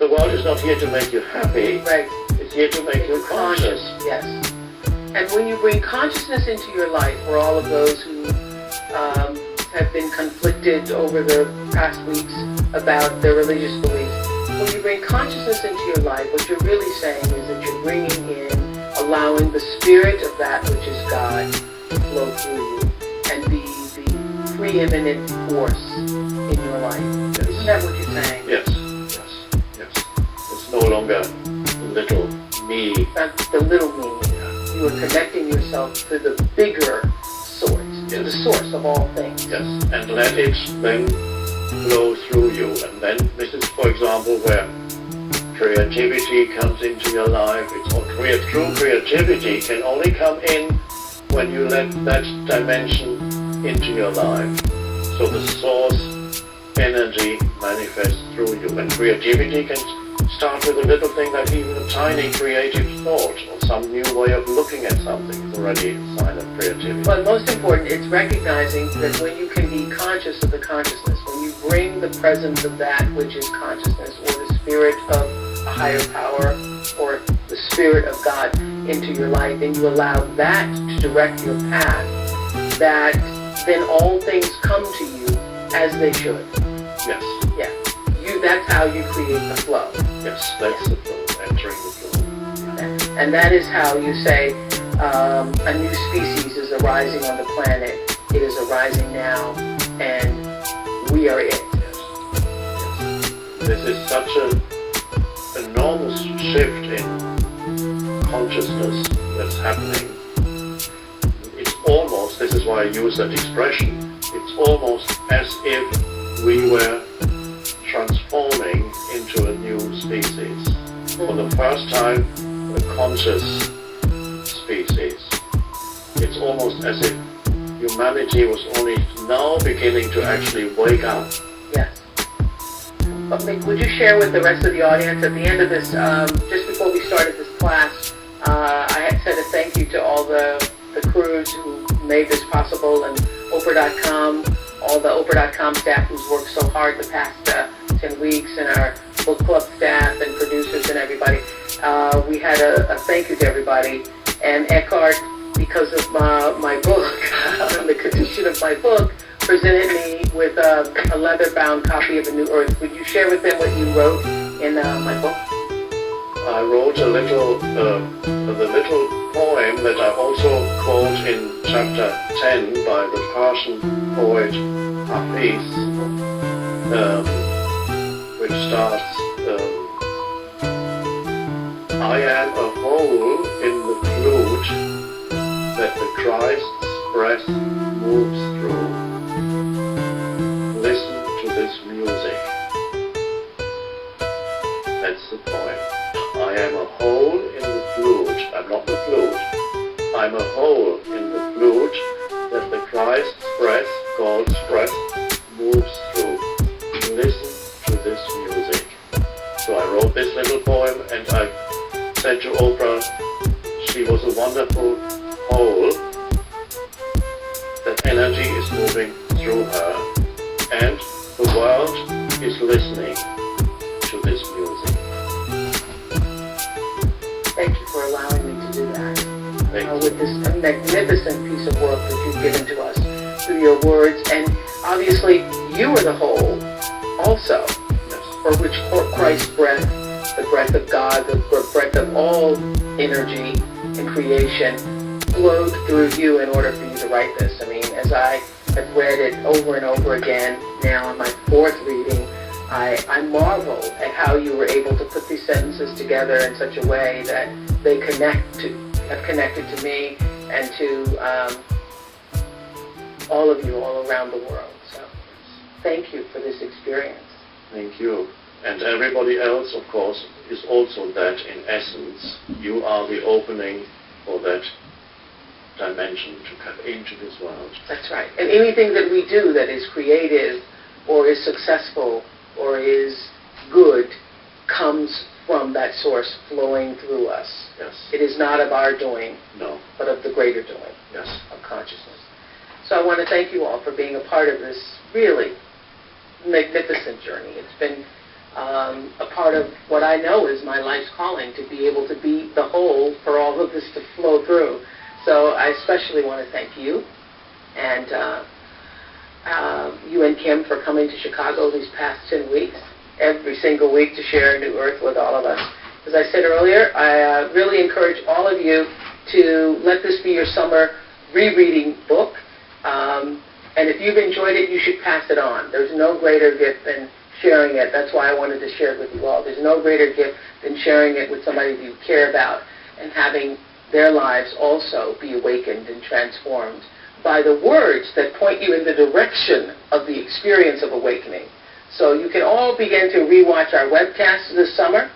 the world is not here to make you happy. Right. It's here to make you conscious. Yes. And when you bring consciousness into your life, for all of those who have been conflicted over the past weeks about their religious beliefs, when you bring consciousness into your life, what you're really saying is that you're bringing in, allowing the spirit of that which is God to flow through you and be the preeminent force in your life. Yes. Isn't that what you're saying? Yes, yes, yes. It's no longer the little me. That's the little me. You are connecting yourself to the bigger source, to the source of all things. Yes, and let it then flow through you. And then this is, for example, where creativity comes into your life. It's all true creativity can only come in when you let that dimension into your life. So the source energy manifests through you. And creativity can start with a little thing like even a tiny creative thought or some new way of looking at something is already a sign of creativity. But most important, it's recognizing that when you can be conscious of the consciousness, when you bring the presence of that which is consciousness or the spirit of a higher power or the spirit of God into your life, and you allow that to direct your path, that then all things come to you as they should. Yes. Yeah. That's how you create the flow. Yes, that's the flow, entering the flow. And that is how you say a new species is arising on the planet. It is arising now, and we are it. Yes. Yes. This is such an enormous shift in consciousness that's happening. It's almost, this is why I use that expression, it's almost as if we were transforming into a new species. For the first time, a conscious species. It's almost as if humanity was only now beginning to actually wake up. Yes. But Mick, would you share with the rest of the audience at the end of this, just before we started this class, I had said a thank you to all the crews who made this possible, and Oprah.com, all the Oprah.com staff who's worked so hard the past 10 weeks, and our book club staff and producers and everybody. We had a thank you to everybody. And Eckhart, because of my book, and the condition of my book, presented me with a leather-bound copy of A New Earth. Would you share with them what you wrote in my book? I wrote the little poem that I also quote in chapter 10 by the Persian poet Hafiz, which starts, I am a hole in the flute that the Christ's breath moves through. Listen to this music. That's the poem. I am a hole in the flute. I'm not the flute. I'm a hole in the flute that the Christ's breath, God's breath, moves through. Listen to this music. So I wrote this little poem, and I said to Oprah, she was a wonderful hole. That energy is moving through her, and the world is listening to this music. Thank you for allowing me to do that. Thank you. With this magnificent piece of work that you've given to us through your words. And obviously, you are the whole also, Yes. for which Christ's breath, the breath of God, the breath of all energy in creation, flowed through you in order for you to write this. I mean, as I have read it over and over again, now in my fourth reading, I marvel at how you were able to put these sentences together in such a way that they have connected to me and to all of you all around the world. So thank you for this experience. Thank you. And everybody else, of course, is also that in essence. You are the opening for that dimension to come into this world. That's right. And anything that we do that is creative or is successful or is good comes from that source flowing through us. Yes. It is not of our doing, No. but of the greater doing, Yes. of consciousness. So I want to thank you all for being a part of this really magnificent journey. It's been a part of what I know is my life's calling, to be able to be the whole for all of this to flow through. So I especially want to thank you and you and Kim for coming to Chicago these past 10 weeks, every single week, to share a new earth with all of us. As I said earlier, I really encourage all of you to let this be your summer rereading book. And if you've enjoyed it, you should pass it on. There's no greater gift than sharing it. That's why I wanted to share it with you all. There's no greater gift than sharing it with somebody that you care about and having their lives also be awakened and transformed by the words that point you in the direction of the experience of awakening. So you can all begin to rewatch our webcasts this summer.